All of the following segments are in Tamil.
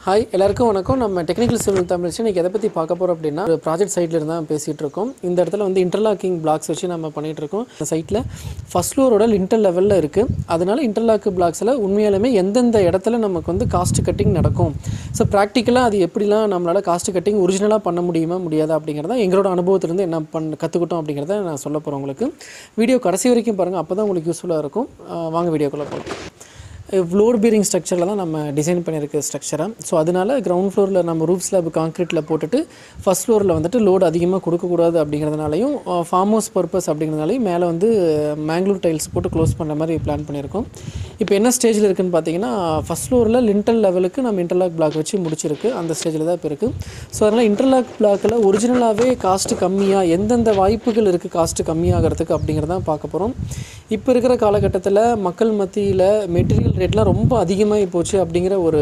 ஹாய் எல்லாருக்கும் வணக்கம். நம்ம டெக்னிக்கல் சிவில் தமிழ் இன்னைக்கு எதை பற்றி பார்க்க போகிறோம் அப்படின்னா ஒரு ப்ராஜெக்ட் சைட்டில் இருந்தால் பேசிகிட்டு இருக்கோம். இந்த இடத்துல வந்து இன்டர்லாக்கிங் பிளாக்ஸ் வச்சு நம்ம பண்ணிகிட்டு இருக்கோம். இந்த சைட்டில் ஃபர்ஸ்ட் ஃப்ளோரோட லிண்டல் லெவலில் இருக்குது. அதனால் இன்டர்லாக் பிளாக்ஸில் உண்மையாலுமே எந்தெந்த இடத்துல நமக்கு வந்து காஸ்ட் கட்டிங் நடக்கும், ஸோ ப்ராக்டிக்கலாக அது எப்படிலாம் நம்மளால் காஸ்ட் கட்டிங் ஒரிஜினலாக பண்ண முடியுமா முடியாதா அப்படிங்கிறத எங்களோட அனுபவத்திலேருந்து என்ன கற்றுக்கிட்டோம் அப்படிங்கிறத நான் சொல்ல போகிறேன் உங்களுக்கு. வீடியோ கடைசி வரைக்கும் பாருங்கள், அப்போ தான் உங்களுக்கு யூஸ்ஃபுல்லாக இருக்கும். வாங்க வீடியோக்குள்ளே போகலாம். ஃப்ளோர் பீரிங் ஸ்ட்ரக்சரில் தான் நம்ம டிசைன் பண்ணியிருக்க ஸ்ட்ரக்சராக. ஸோ அதனால் கிரவுண்ட் ஃப்ளோரில் நம்ம ரூஃப் ஸ்லாப் கான்க்ரீட்டில் போட்டுட்டு ஃபஸ்ட் ஃப்ளோரில் வந்துட்டு லோடு அதிகமாக கொடுக்கக்கூடாது அப்படிங்கிறதுனாலையும் ஃபார்ம் ஹவுஸ் பர்பஸ் அப்படிங்கிறதுனாலையும் மேலே வந்து மேங்களூர் டைல்ஸ் போட்டு க்ளோஸ் பண்ணுற மாதிரி பிளான் பண்ணியிருக்கோம். இப்போ என்ன ஸ்டேஜில் இருக்குதுன்னு பார்த்தீங்கன்னா, ஃபஸ்ட் ஃப்ளோரில் லிண்டல் லெவலுக்கு நம்ம இன்டர்லாக் பிளாக் வச்சு முடிச்சிருக்கு. அந்த ஸ்டேஜில் தான் இப்போ இருக்குது. ஸோ அதனால் இன்டர்லாக் பிளாக்கில் ஒரிஜினலாகவே காஸ்ட்டு கம்மியாக எந்தெந்த வாய்ப்புகள் இருக்குது காஸ்ட்டு கம்மியாகிறதுக்கு அப்படிங்கிறதான் பார்க்க போகிறோம். இப்போ இருக்கிற காலகட்டத்தில் மக்கள் மத்தியில் மெட்டீரியல் ரேட்லாம் ரொம்ப அதிகமாகி போச்சு அப்படிங்கிற ஒரு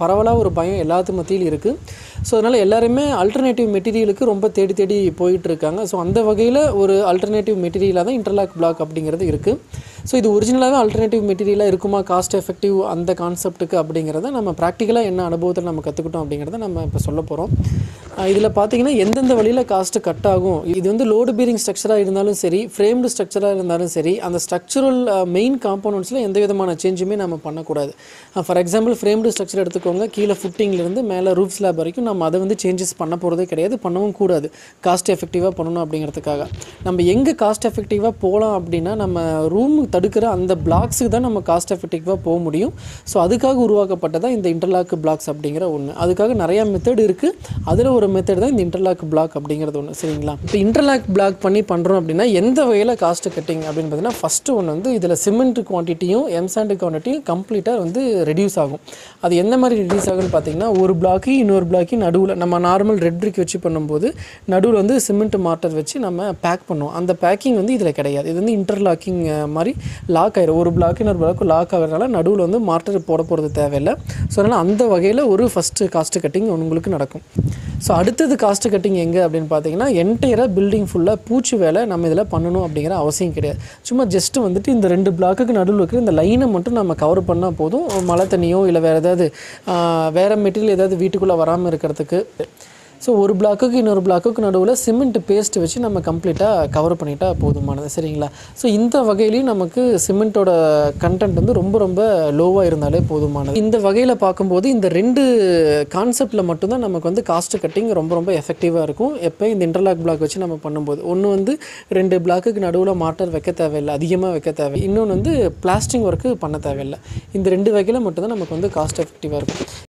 பரவலாக ஒரு பயம் எல்லாத்து மத்தியில் இருக்குது. ஸோ அதனால் எல்லாருமே அல்டர்னேட்டிவ் மெட்டீரியலுக்கு ரொம்ப தேடி போயிட்டுருக்காங்க. ஸோ அந்த வகையில் ஒரு அல்டர்னேட்டிவ் மெட்டீரியலாக தான் இன்டர்லாக் பிளாக் அப்படிங்கிறது இருக்குது. ஸோ இது ஒரிஜினலாகவே அல்டர்னேட்டிவ் மெட்டீரியலாக இருக்குமா, காஸ்ட் எஃபெக்டிவ் அந்த கான்செப்ட்டுக்கு அப்படிங்கிறத நம்ம ப்ராக்டிக்கலாக என்ன அனுபவத்தில் நம்ம கற்றுக்கிட்டோம் அப்படிங்கிறத நம்ம இப்போ சொல்ல போகிறோம். இதில் பார்த்தீங்கன்னா எந்தெந்த வழியில் காஸ்ட்டு கட் ஆகும், இது வந்து லோடு பீரிங் ஸ்ட்ரக்சராக இருந்தாலும் சரி, ஃப்ரேம்டு ஸ்ட்ரக்சராக இருந்தாலும் சரி, அந்த ஸ்ட்ரக்சரல் மெயின் காம்போனன்ட்ஸில் எந்த விதமான சேஞ்சுமே நம்ம பண்ணக்கூடாது. ஃபார் எக்ஸாம்பிள் ஃப்ரேம்டு ஸ்ட்ரக்சர் எடுத்துக்கோங்க. கீழே ஃபுட்டிங்லேருந்து மேலே ரூஃப் ஸ்லாப் வரைக்கும் நம்ம அதை வந்து சேஞ்சஸ் பண்ண போகிறதே கிடையாது, பண்ணவும் கூடாது. காஸ்ட் எஃபெக்டிவாக பண்ணணும் அப்படிங்கிறதுக்காக நம்ம எங்கே காஸ்ட் எஃபெக்டிவாக போகலாம் அப்படின்னா, நம்ம ரூம் தடுக்கிற அந்த பிளாக்ஸுக்கு தான் நம்ம காஸ்ட் எஃபெக்டிவாக போக முடியும். ஸோ அதுக்காக உருவாக்கப்பட்டதான் இந்த இன்டர்லாக் பிளாக்ஸ் அப்படிங்கிற ஒன்று. அதுக்காக நிறையா மெத்தட் இருக்குது. அதில் ஒரு மெத்தட் தான் இந்த இன்டர்லாக் பிளாக் அப்படிங்கிறது ஒன்று. சரிங்களா? இப்போ இன்டர்லாக் பிளாக் பண்ணுறோம் அப்படின்னா எந்த வகையில் காஸ்ட் கட்டிங் அப்படின்னு பார்த்தீங்கன்னா, ஃபஸ்ட்டு ஒன்று வந்து இதில் சிமெண்ட் குவான்டிட்டியும் எம்சாண்ட் குவான்டிட்டியும் கம்ப்ளீட்டாக வந்து ரெடியூஸ் ஆகும். அது எந்த மாதிரி ரெடியூஸ் ஆகுன்னு பார்த்தீங்கன்னா, ஒரு பிளாக்கு இன்னொரு பிளாக்கு நடுவில் நம்ம நார்மல் ரெட் பிரிக் வச்சு பண்ணும்போது நடுவில் வந்து சிமெண்ட் மார்ட்டர் வச்சு நம்ம பேக் பண்ணுவோம். அந்த பேக்கிங் வந்து இதில் கிடையாது. இது வந்து இன்டர்லாக்கிங் மாதிரி லாக் ஆகிடும். ஒரு பிளாக்கு இன்னொரு பிளாக்கு லாக் ஆகிறதுனால நடுவில் வந்து மார்ட்டர் போட போகிறது தேவையில்லை. ஸோ அதனால் அந்த வகையில் ஒரு ஃபஸ்ட்டு காஸ்ட் கட்டிங் உங்களுக்கு நடக்கும். ஸோ அடுத்தது காஸ்ட் கட்டிங் எங்கே அப்படின்னு பார்த்தீங்கன்னா, என்டையராக பில்டிங் ஃபுல்லாக பூச்சி வேலை நம்ம இதில் பண்ணணும் அப்படிங்கிற அவசியம் கிடையாது. சும்மா ஜஸ்ட்டு வந்துட்டு இந்த ரெண்டு பிளாக்குக்கு நடுவில் இருக்கிற இந்த லைனை மட்டும் நம்ம கவர் பண்ணால் போதும். மழை தண்ணியோ இல்லை வேறு ஏதாவது வேறு மெட்டீரியல் ஏதாவது வீட்டுக்குள்ளே வராமல் இருக்கிறதுக்கு. ஸோ ஒரு பிளாக்குக்கு இன்னொரு பிளாக்குக்கு நடுவில் சிமெண்ட் பேஸ்ட் வச்சு நம்ம கம்ப்ளீட்டாக கவர் பண்ணிட்டா போதுமானது. சரிங்களா? ஸோ இந்த வகையிலையும் நமக்கு சிமெண்ட்டோட கண்டென்ட் வந்து ரொம்ப லோவாக இருந்தாலே போதுமானது. இந்த வகையில் பார்க்கும்போது இந்த ரெண்டு கான்செப்டில் மட்டும்தான் நமக்கு வந்து காஸ்ட் கட்டிங் ரொம்ப எஃபெக்டிவாக இருக்கும். எப்போ இந்த இன்டர்லாக் பிளாக் வச்சு நம்ம பண்ணும்போது ஒன்று வந்து ரெண்டு பிளாக்குக்கு நடுவில் மார்ட்டர் வைக்க தேவையில்லை, அதிகமாக வைக்க தேவை. இன்னொன்று வந்து பிளாஸ்டிங் ஒர்க்கு பண்ண தேவையில்லை. இந்த ரெண்டு வகையில் மட்டும்தான் நமக்கு வந்து காஸ்ட் எஃபெக்டிவாக இருக்கும்.